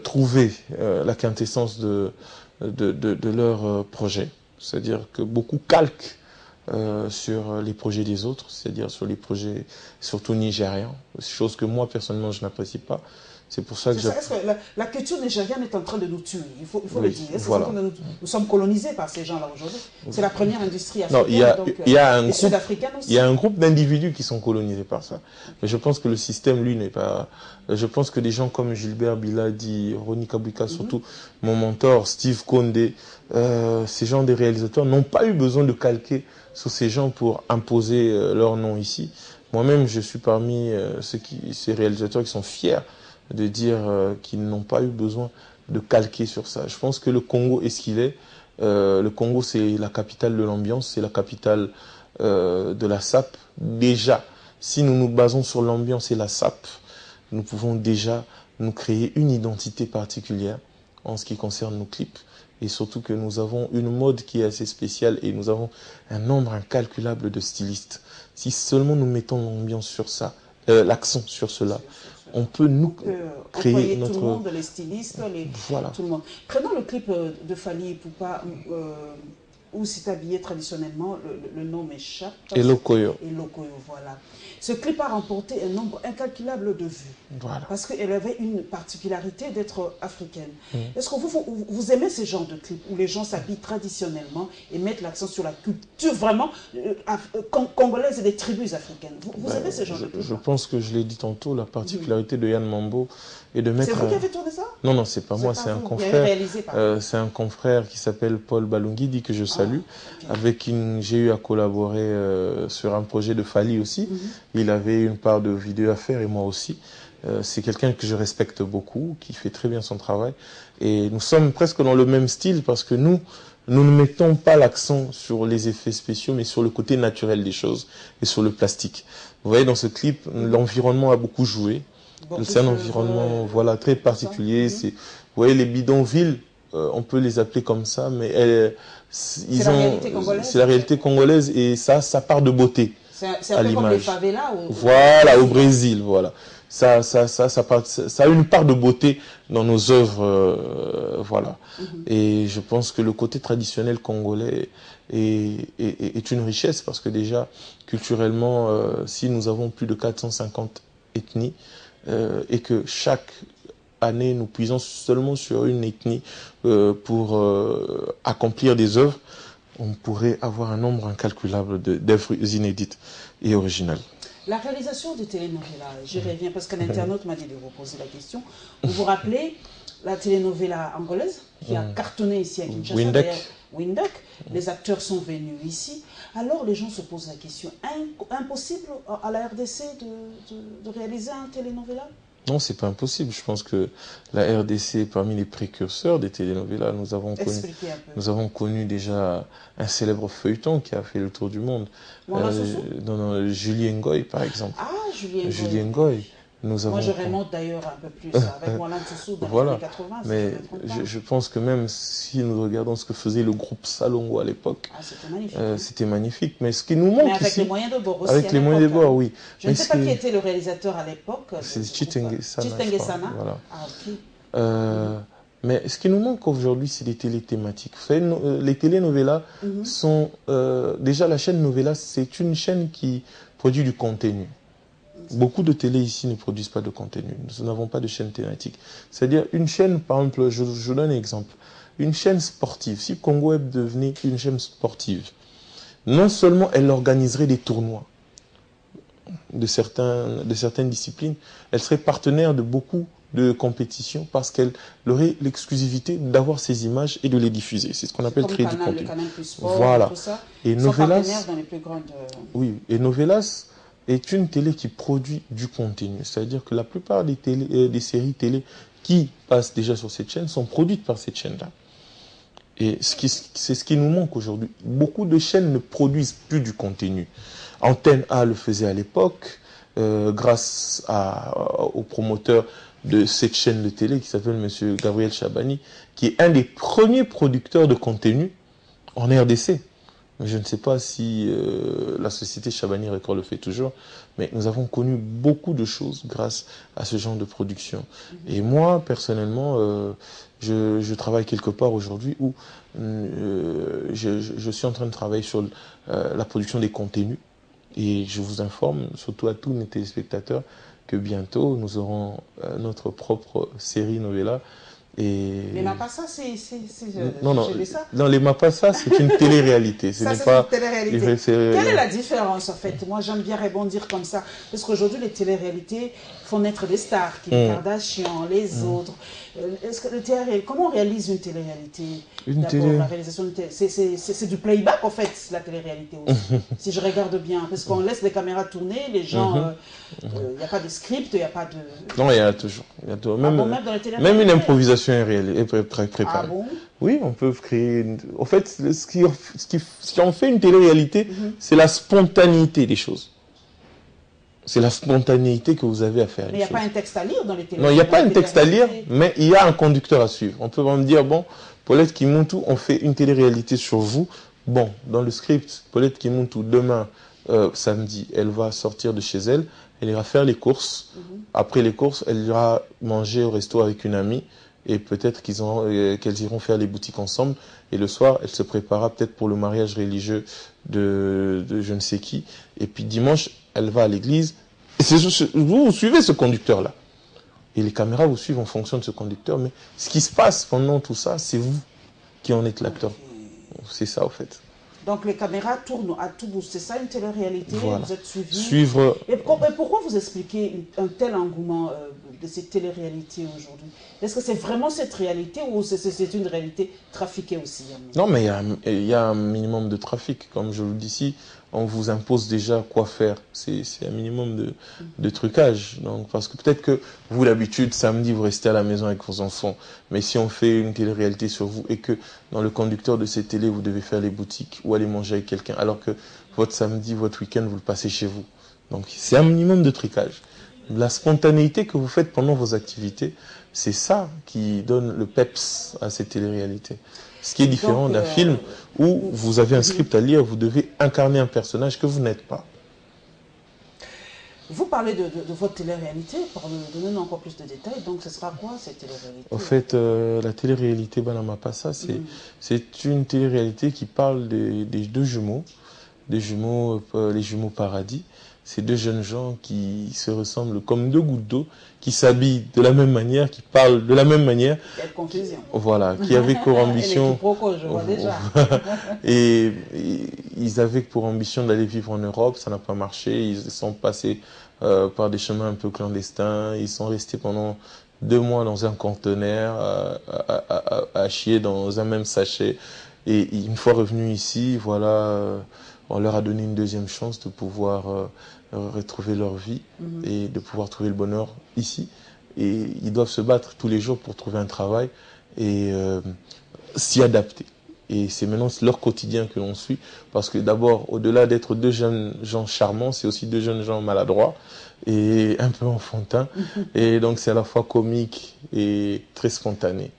trouver la quintessence de leur projet. C'est-à-dire que beaucoup calquent sur les projets des autres, c'est-à-dire sur les projets surtout nigériens, chose que moi personnellement je n'apprécie pas. C'est pour ça que
est-ce que la culture nigériane est en train de nous tuer? Il faut le dire.
Voilà.
Nous sommes colonisés par ces gens-là aujourd'hui. C'est la première industrie africaine.
Non, il y a un groupe d'individus qui sont colonisés par ça. Mais je pense que le système, lui, n'est pas... Je pense que des gens comme Gilbert Biladi, Roni Kabwika, surtout mon mentor, Steve Kondé, ces gens des réalisateurs n'ont pas eu besoin de calquer sur ces gens pour imposer leur nom ici. Moi-même, je suis parmi ces réalisateurs qui sont fiers de dire qu'ils n'ont pas eu besoin de calquer sur ça. Je pense que le Congo est ce qu'il est. Le Congo, c'est la capitale de l'ambiance, c'est la capitale de la SAP. Déjà, si nous nous basons sur l'ambiance et la SAP, nous pouvons déjà nous créer une identité particulière en ce qui concerne nos clips. Et surtout que nous avons une mode qui est assez spéciale et nous avons un nombre incalculable de stylistes. Si seulement nous mettons l'ambiance sur ça, l'accent sur cela, on peut nous créer notre...
tout le monde, les stylistes,
voilà.
Tout le monde. Prenons le clip de Fally Ipupa où c'est habillé traditionnellement, le nom m'échappe.
Elokoyo.
Elokoyo, voilà. Ce clip a remporté un nombre incalculable de vues.
Voilà.
Parce qu'elle avait une particularité d'être africaine. Est-ce que vous aimez ce genre de clip où les gens s'habillent traditionnellement et mettent l'accent sur la culture vraiment congolaise et des tribus africaines? Vous aimez ce genre de clip?
Je pense que je l'ai dit tantôt, la particularité de Yann Mambo est de mettre...
C'est vous qui avez tourné ça?
Non, non, c'est pas moi, c'est un confrère. C'est un confrère qui s'appelle Paul Balungidi, que je salue, avec qui j'ai eu à collaborer sur un projet de Fally aussi. Il avait une part de vidéo à faire et moi aussi. C'est quelqu'un que je respecte beaucoup, qui fait très bien son travail. Et nous sommes presque dans le même style parce que nous ne mettons pas l'accent sur les effets spéciaux, mais sur le côté naturel des choses et sur le plastique. Vous voyez, dans ce clip, l'environnement a beaucoup joué. C'est un environnement voilà, très particulier. Vous voyez, les bidonvilles, on peut les appeler comme ça, mais c'est la réalité congolaise et ça part de beauté.
C'est un peu comme les favelas
voilà, au Brésil, voilà. Ça a une part de beauté dans nos œuvres, voilà. Et je pense que le côté traditionnel congolais est une richesse parce que déjà, culturellement, si nous avons plus de 450 ethnies et que chaque année nous puisons seulement sur une ethnie pour accomplir des œuvres, on pourrait avoir un nombre incalculable d'œuvres inédites et originales.
La réalisation des télénovelas, j'y reviens parce qu'un internaute m'a dit de vous poser la question. Vous vous rappelez la télénovela angolaise qui a cartonné ici à Kinshasa,
Winduck.
Les acteurs sont venus ici. Alors les gens se posent la question, impossible à la RDC de réaliser un telenovela?
Non, c'est pas impossible. Je pense que la RDC est parmi les précurseurs des telenovelas. Nous avons connu déjà un célèbre feuilleton qui a fait le tour du monde. Julie Ngoy, par exemple.
Ah, Julie
Ngoy.
Moi, je remonte d'ailleurs un peu plus avec Moulin Soussou dans les années 80.
Mais je pense que même si nous regardons ce que faisait le groupe Salongo à l'époque, c'était magnifique. Mais ce qui nous manque
avec
ici,
les moyens de bord aussi.
Avec les moyens de bord, oui.
Je ne sais pas qui était le réalisateur à l'époque.
C'est Chitenge Sana.
Voilà. Ah, ok.
Mais ce qui nous manque aujourd'hui, c'est des téléthématiques. Vous savez, les télénovelas sont... déjà, la chaîne Novela, c'est une chaîne qui produit du contenu. Beaucoup de télé ici ne produisent pas de contenu. Nous n'avons pas de chaîne thématique. C'est-à-dire une chaîne, par exemple, je donne un exemple. Une chaîne sportive. Si Congo Web devenait une chaîne sportive, non seulement elle organiserait des tournois de certaines disciplines, elle serait partenaire de beaucoup de compétitions parce qu'elle aurait l'exclusivité d'avoir ces images et de les diffuser. C'est ce qu'on appelle créer du contenu. Voilà.
Tout ça,
et Novelas,
dans les plus grandes...
Oui, et Novelas est une télé qui produit du contenu. C'est-à-dire que la plupart des séries télé qui passent déjà sur cette chaîne sont produites par cette chaîne-là. Et c'est ce qui nous manque aujourd'hui. Beaucoup de chaînes ne produisent plus du contenu. Antenne A le faisait à l'époque, grâce au promoteur de cette chaîne de télé qui s'appelle M. Gabriel Chabani, qui est un des premiers producteurs de contenu en RDC. Je ne sais pas si la société Chabani Record le fait toujours, mais nous avons connu beaucoup de choses grâce à ce genre de production. Et moi, personnellement, je travaille quelque part aujourd'hui où je suis en train de travailler sur la production des contenus. Et je vous informe, surtout à tous mes téléspectateurs, que bientôt, nous aurons notre propre série novella.
Les Mapassa, c'est
ça. Non, les Mapassa, c'est une télé-réalité.
Ça, c'est une télé-réalité. Quelle est la différence, en fait? Moi, j'aime bien rebondir comme ça. Parce qu'aujourd'hui, les télé-réalités font naître des stars, Kim Kardashian, les autres. Comment on réalise une télé-réalité? La réalisation de c'est du playback, en fait, la télé-réalité aussi. Si je regarde bien. Parce qu'on laisse les caméras tourner, les gens... Il n'y a pas de script, il n'y a pas de...
Non, il y a toujours. Même une improvisation est préparée.
Ah bon?
Oui, on peut créer... En fait, ce qui en fait une télé-réalité, c'est la spontanéité des choses. C'est la spontanéité que vous avez à faire.
Mais il n'y a pas un texte à lire dans les télé.
Non, il n'y a pas un texte à lire, mais il y a un conducteur à suivre. On peut me dire, bon, Paulette Kimuntu, on fait une télé-réalité sur vous. Bon, dans le script, Paulette Kimuntu, demain, samedi, elle va sortir de chez elle, elle ira faire les courses. Après les courses, elle ira manger au resto avec une amie. Et peut-être qu'elles iront faire les boutiques ensemble. Et le soir, elle se préparera peut-être pour le mariage religieux de je ne sais qui. Et puis dimanche, elle va à l'église. Vous suivez ce conducteur-là. Et les caméras vous suivent en fonction de ce conducteur. Mais ce qui se passe pendant tout ça, c'est vous qui en êtes l'acteur. C'est ça, au fait.
Donc les caméras tournent à tout bout. C'est ça une télé-réalité,
voilà.
Vous êtes suivis.
Suivre...
Et pourquoi vous expliquez un tel engouement de cette télé-réalité aujourd'hui? Est-ce que c'est vraiment cette réalité ou c'est une réalité trafiquée aussi?
Non, mais il y a un minimum de trafic. Comme je vous le dis ici, on vous impose déjà quoi faire. C'est un minimum de trucage. Donc, parce que peut-être que vous, d'habitude, samedi, vous restez à la maison avec vos enfants. Mais si on fait une télé-réalité sur vous et que dans le conducteur de cette télé, vous devez faire les boutiques ou aller manger avec quelqu'un, alors que votre samedi, votre week-end, vous le passez chez vous. Donc, c'est un minimum de trucage. La spontanéité que vous faites pendant vos activités, c'est ça qui donne le peps à cette télé-réalité. Ce qui est différent d'un film où vous avez un script à lire, vous devez incarner un personnage que vous n'êtes pas.
Vous parlez de votre télé-réalité, donnez-nous encore plus de détails. Donc, ce sera quoi cette télé-réalité?
En fait, la télé-réalité Banamapassa, c'est une télé-réalité qui parle des deux jumeaux, les jumeaux Paradis. Ces deux jeunes gens qui se ressemblent comme deux gouttes d'eau, qui s'habillent de la même manière, qui parlent de la même manière.
Quelle confusion.
Voilà, qui avaient pour ambition...
je vois déjà.
et ils avaient pour ambition d'aller vivre en Europe, ça n'a pas marché. Ils sont passés par des chemins un peu clandestins. Ils sont restés pendant 2 mois dans un conteneur, à chier dans un même sachet. Et une fois revenus ici, voilà... on leur a donné une deuxième chance de pouvoir retrouver leur vie et de pouvoir trouver le bonheur ici. Et ils doivent se battre tous les jours pour trouver un travail et s'y adapter. Et c'est maintenant leur quotidien que l'on suit. Parce que d'abord, au-delà d'être deux jeunes gens charmants, c'est aussi deux jeunes gens maladroits et un peu enfantins. Et donc c'est à la fois comique et très spontané.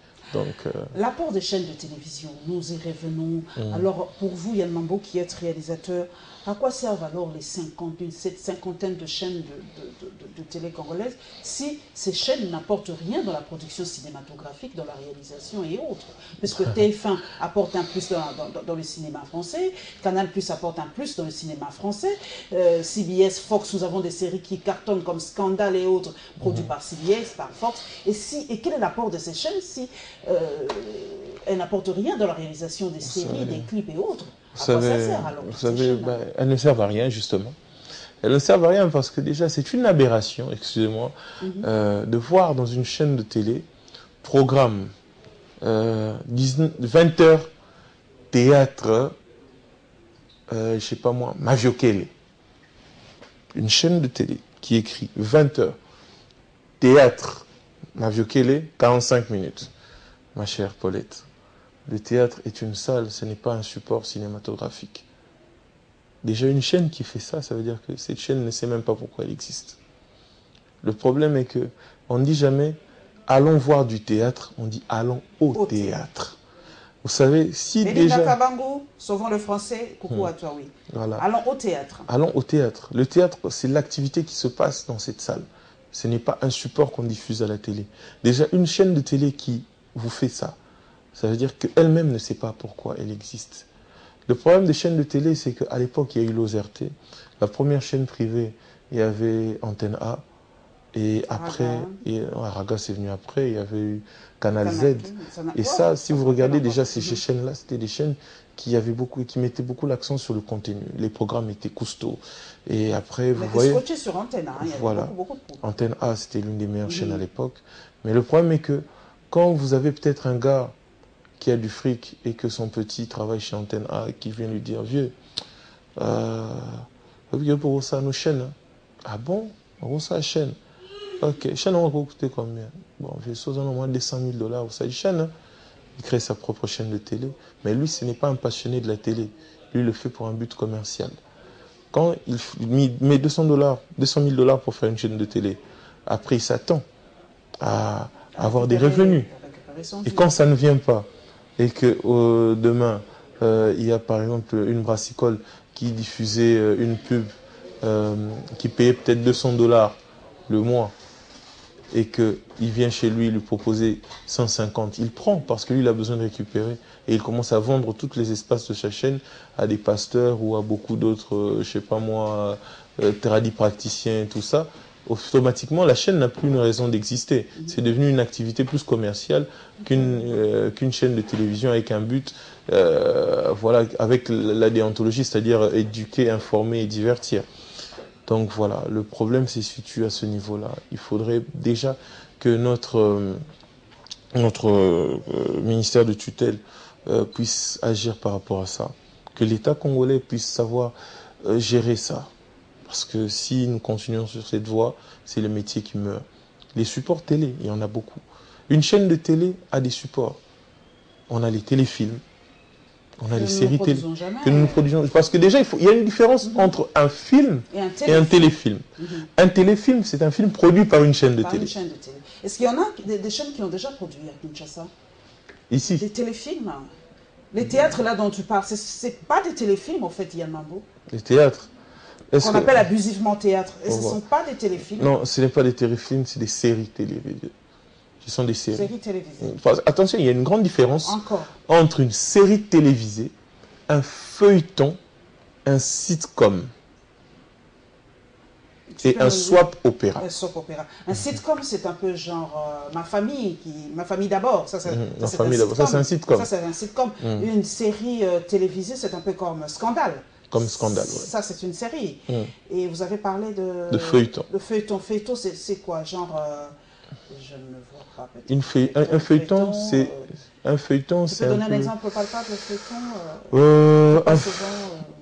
L'apport des chaînes de télévision, nous y revenons. Alors, pour vous, Yann Mambo, qui êtes réalisateur, à quoi servent alors cette cinquantaine de chaînes de télé congolaises si ces chaînes n'apportent rien dans la production cinématographique, dans la réalisation et autres? Puisque TF1 apporte un plus dans le cinéma français, Canal+ apporte un plus dans le cinéma français, CBS, Fox, nous avons des séries qui cartonnent comme Scandale et autres, produits par CBS, par Fox. Et quel est l'apport de ces chaînes si elles n'apportent rien dans la réalisation des séries, des clips et autres? À quoi ça sert alors?
Vous savez, elles ne servent à rien, justement. Elles ne servent à rien parce que déjà, c'est une aberration, excusez-moi, de voir dans une chaîne de télé, programme 20h, théâtre, je sais pas moi, Maviokele. Une chaîne de télé qui écrit 20h, théâtre, Maviokele, 45 minutes. Ma chère Paulette, le théâtre est une salle, ce n'est pas un support cinématographique. Déjà, une chaîne qui fait ça, ça veut dire que cette chaîne ne sait même pas pourquoi elle existe. Le problème est que on ne dit jamais « allons voir du théâtre », on dit « allons au théâtre ». Vous savez, si
Belinda
déjà...
Kabango, sauvons le français, coucou à toi, oui.
Voilà.
Allons au théâtre.
Allons au théâtre. Le théâtre, c'est l'activité qui se passe dans cette salle. Ce n'est pas un support qu'on diffuse à la télé. Déjà, une chaîne de télé qui vous fait ça, ça veut dire qu'elle-même ne sait pas pourquoi elle existe. Le problème des chaînes de télé, c'est qu'à l'époque, il y a eu l'OZRT. La première chaîne privée, il y avait Antenne A. Et après, Araga c'est venu après, il y avait eu Canal Z. Et ça, si vous regardez déjà ces chaînes-là, c'était des chaînes qui mettaient beaucoup l'accent sur le contenu. Les programmes étaient costauds. Et après, vous voyez...
scotché sur Antenne A, il y avait
voilà.
beaucoup de programmes.
Antenne A, c'était l'une des meilleures chaînes à l'époque. Mais le problème est que quand vous avez peut-être un gars qui a du fric et que son petit travaille chez Antenne A et qui vient lui dire, vieux, pour ça, nos chaînes. Ah bon? On ça chaîne. Ok, chaîne, on va coûter combien? Bon, j'ai sauté au moins des 100 000 $. Ça dit chaîne, hein? Il crée sa propre chaîne de télé. Mais lui, ce n'est pas un passionné de la télé. Lui, il le fait pour un but commercial. Quand il met 200 000 $ pour faire une chaîne de télé, après, il s'attend à avoir des revenus. Et quand ça ne vient pas, et que demain, il y a par exemple une brassicole qui diffusait une pub qui payait peut-être 200 $ le mois, et qu'il vient chez lui lui proposer 150, il prend parce que lui il a besoin de récupérer et il commence à vendre tous les espaces de sa chaîne à des pasteurs ou à beaucoup d'autres, je sais pas moi, praticiens et tout ça. Automatiquement la chaîne n'a plus une raison d'exister. C'est devenu une activité plus commerciale qu'une chaîne de télévision avec un but, voilà, avec la déontologie, c'est-à-dire éduquer, informer et divertir. Donc voilà, le problème se situe à ce niveau-là. Il faudrait déjà que notre ministère de tutelle puisse agir par rapport à ça. Que l'État congolais puisse savoir gérer ça. Parce que si nous continuons sur cette voie, c'est le métier qui meurt. Les supports télé, il y en a beaucoup. Une chaîne de télé a des supports. On a les téléfilms. On a les séries télé que nous produisons. Parce que déjà, il y a une différence entre un film et un téléfilm. Un téléfilm, c'est un film produit par une chaîne de télé.
Est-ce qu'il y en a des chaînes qui ont déjà produit à Kinshasa?
Ici.
Des téléfilms. Les théâtres là dont tu parles, ce n'est pas des téléfilms en fait, Yann Mambo.
Les théâtres.
Qu'on appelle abusivement théâtre. Et ce ne sont pas des téléfilms.
Non, ce n'est pas des téléfilms, c'est des séries télévisées. Ce sont des séries.
Séries télévisées.
Attention, il y a une grande différence entre une série télévisée, un feuilleton, un sitcom et un soap opéra.
Un soap opéra. Un sitcom, c'est un peu genre Ma famille d'abord. Ça, c'est
un sitcom.
Ça, c'est un sitcom. Une série télévisée, c'est un peu comme Scandale.
Comme Scandale, oui.
Ça, c'est une série. Et vous avez parlé de
feuilleton.
De feuilleton. Feuilleton, c'est quoi? Genre... je ne vois pas.
Un feuilleton, c'est... Un feuilleton,
c'est... Tu peux donner un exemple palpable de feuilleton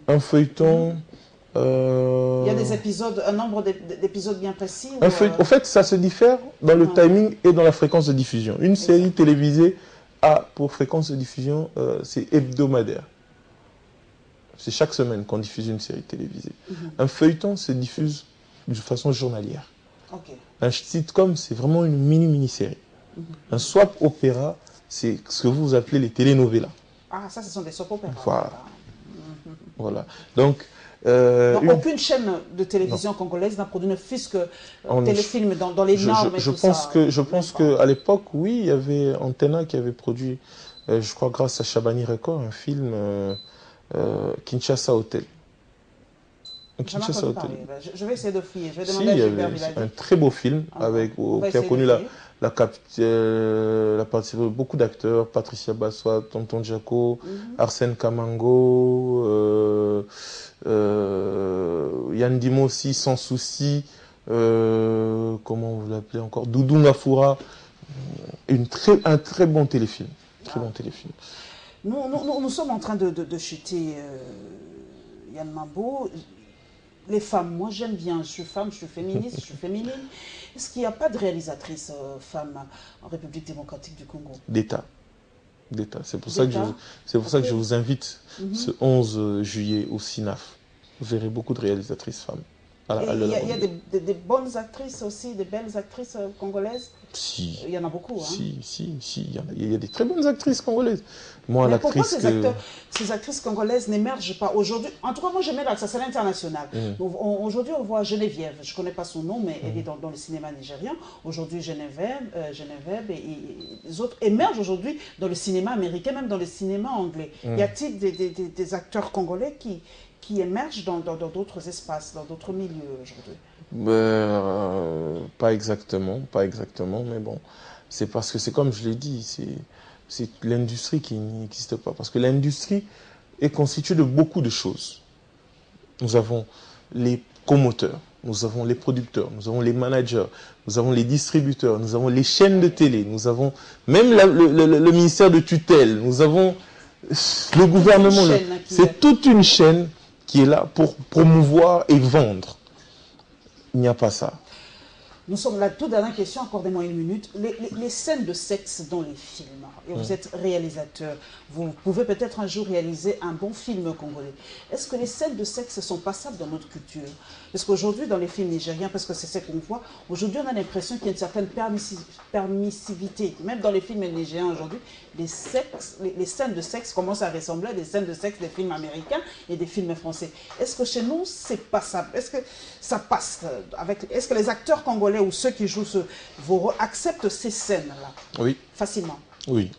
Un feuilleton...
Il y a des épisodes, un nombre d'épisodes bien précis
En fait, ça se diffère dans le timing et dans la fréquence de diffusion. Une série télévisée a pour fréquence de diffusion, c'est hebdomadaire. C'est chaque semaine qu'on diffuse une série télévisée. Un feuilleton se diffuse de façon journalière. Un sitcom, c'est vraiment une mini-série. Un soap opéra, c'est ce que vous appelez les telenovelas.
Ah, ça, ce sont des soap opéras.
Voilà. Voilà.
Donc, aucune chaîne de télévision congolaise n'a produit ne fût-ce que téléfilm dans les normes et tout ça.
Je pense qu'à l'époque, oui, il y avait Antenna qui avait produit, je crois grâce à Chabani Record, un film Kinshasa Hotel.
Kinshasa Hotel. Je vais essayer de fouiller. Je vais demander à Gilbert Biladi.
Un très beau film qui a connu la participation de beaucoup d'acteurs, Patricia Bassois, Tonton Jaco, Arsène Kamango, Yann Dimossi, Sans Souci, comment vous l'appelez encore, Doudou Ngafura, un très bon téléfilm. Très bon téléfilm.
Nous sommes en train de chuter Yann Mambo. Les femmes, moi j'aime bien, je suis femme, je suis féministe, je suis féminine. Est-ce qu'il n'y a pas de réalisatrice femme en République démocratique du Congo?
D'État. C'est pour ça que je vous invite ce 11 juillet au CINAF. Vous verrez beaucoup de réalisatrices femmes.
Il y a des bonnes actrices aussi, des belles actrices congolaises?
Si.
Il y en a beaucoup. Hein?
Si. Il y a des très bonnes actrices congolaises. Moi,
mais pourquoi ces actrices congolaises n'émergent pas aujourd'hui? En tout cas, moi, j'aimais ça, c'est l'international. Aujourd'hui, on voit Geneviève. Je ne connais pas son nom, mais elle est dans le cinéma nigérien. Aujourd'hui, Geneviève et les autres émergent aujourd'hui dans le cinéma américain, même dans le cinéma anglais. Y a-t-il des acteurs congolais qui émergent dans d'autres espaces, dans d'autres milieux aujourd'hui?
Pas exactement, mais bon, c'est parce que c'est comme je l'ai dit, c'est l'industrie qui n'existe pas. Parce que l'industrie est constituée de beaucoup de choses. Nous avons les promoteurs, nous avons les producteurs, nous avons les managers, nous avons les distributeurs, nous avons les chaînes de télé, nous avons même le ministère de tutelle, nous avons le gouvernement. C'est toute une chaîne qui est là pour promouvoir et vendre. Il n'y a pas ça.
Nous sommes la toute dernière question, accordez-moi une minute. Les scènes de sexe dans les films, et vous êtes réalisateur, vous pouvez peut-être un jour réaliser un bon film congolais. Est-ce que les scènes de sexe sont passables dans notre culture? Parce qu'aujourd'hui, dans les films nigériens, parce que c'est ce qu'on voit, aujourd'hui, on a l'impression qu'il y a une certaine permissivité. Même dans les films nigériens aujourd'hui, les scènes de sexe commencent à ressembler à des scènes de sexe des films américains et des films français. Est-ce que chez nous, c'est passable? Est-ce que ça passe avec... Est-ce que les acteurs congolais ou ceux qui jouent acceptent ces scènes-là?
Oui.
Facilement?
Oui.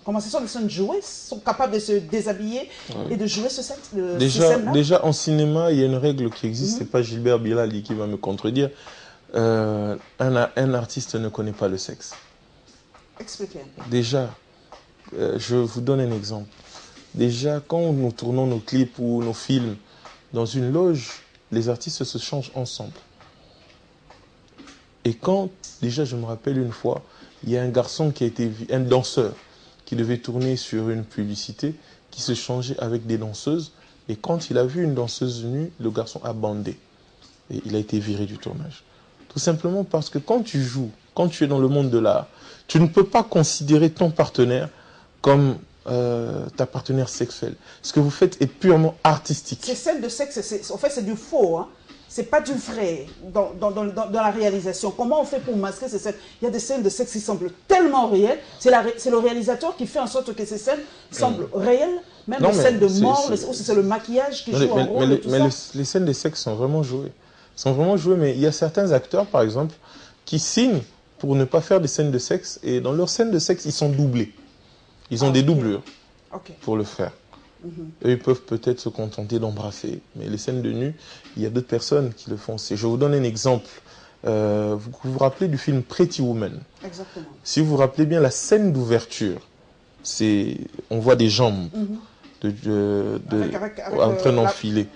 Comment ce sont des scènes jouées, sont capables de se déshabiller et de jouer ces scènes-là?
Déjà, en cinéma, il y a une règle qui existe, c'est pas Gilbert Bilali qui va me contredire. Un artiste ne connaît pas le sexe.
Expliquez.
Déjà, je vous donne un exemple. Déjà, quand nous tournons nos clips ou nos films dans une loge, les artistes se changent ensemble. Et quand, déjà, je me rappelle une fois, il y a un garçon un danseur, qui devait tourner sur une publicité, qui se changeait avec des danseuses. Et quand il a vu une danseuse nue, le garçon a bandé. Et il a été viré du tournage. Tout simplement parce que quand tu joues, quand tu es dans le monde de l'art, tu ne peux pas considérer ton partenaire comme ta partenaire sexuelle. Ce que vous faites est purement artistique.
Ces scènes de sexe, en fait, c'est du faux, hein? C'est pas du vrai dans la réalisation. Comment on fait pour masquer ces scènes? Il y a des scènes de sexe qui semblent tellement réelles. C'est le réalisateur qui fait en sorte que ces scènes semblent réelles. Même les scènes de mort, c'est le maquillage qui joue en rôle.
Les scènes de sexe sont vraiment jouées. Mais il y a certains acteurs, par exemple, qui signent pour ne pas faire des scènes de sexe. Et dans leurs scènes de sexe, ils sont doublés. Ils ont des doublures pour le faire. Eux, ils peuvent peut-être se contenter d'embrasser. Mais les scènes de nu, il y a d'autres personnes qui le font. Je vous donne un exemple. Vous vous rappelez du film Pretty Woman?
Exactement.
Si vous vous rappelez bien, la scène d'ouverture, on voit des jambes en train d'enfiler.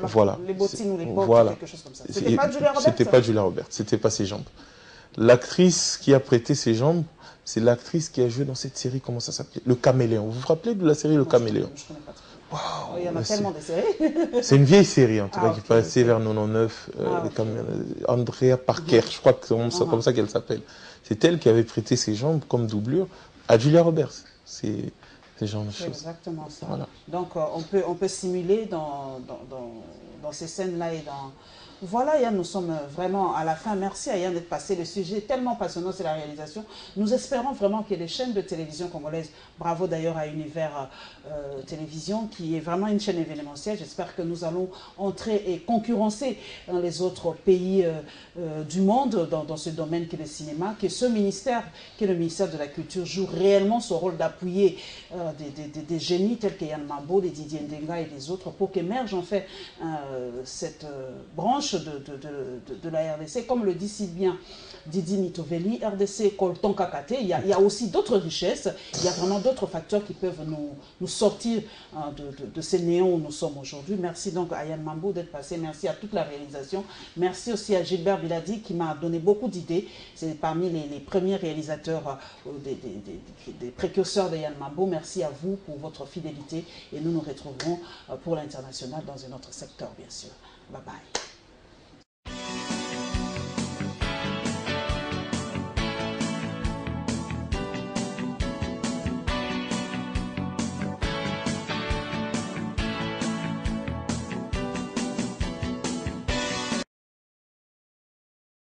Voilà.
Les bottines ou les bottes, quelque chose comme ça.
C'était pas Julia Roberts? C'était pas Julia Roberts. C'était pas ses jambes. L'actrice qui a prêté ses jambes, c'est l'actrice qui a joué dans cette série, comment ça s'appelait? Le Caméléon. Vous vous rappelez de la série Le Caméléon?
Je connais pas.
Waouh,
il y en a tellement de séries.
C'est une vieille série, en tout cas, qui
Ok,
passait vers 99. Andrea Parker, je crois que c'est comme ça qu'elle s'appelle. C'est elle qui avait prêté ses jambes comme doublure à Julia Roberts. C'est ce genre de
c'est
choses.
exactement ça.
Voilà.
Donc, on peut simuler dans ces scènes-là et dans... Voilà, Yann, nous sommes vraiment à la fin. Merci à Yann d'être passé. Le sujet est tellement passionnant, c'est la réalisation. Nous espérons vraiment que les chaînes de télévision congolaises, bravo d'ailleurs à Univers Télévision, qui est vraiment une chaîne événementielle. J'espère que nous allons entrer et concurrencer dans les autres pays du monde dans ce domaine qui est le cinéma, que ce ministère, qui est le ministère de la Culture, joue réellement son rôle d'appuyer des génies tels que Yann Mambo, des Didier Ndenga et des autres pour qu'émerge en fait cette branche de la RDC. Comme le dit si bien Didi Nitoveli, RDC Colton Kakate, il y a aussi d'autres richesses, il y a vraiment d'autres facteurs qui peuvent nous sortir de ces néons où nous sommes aujourd'hui. Merci donc à Yann Mambo d'être passé, merci à toute la réalisation, merci aussi à Gilbert Biladi qui m'a donné beaucoup d'idées, c'est parmi les premiers réalisateurs, des précurseurs de Yann Mambo. Merci à vous pour votre fidélité et nous nous retrouverons pour l'international dans un autre secteur bien sûr. Bye bye.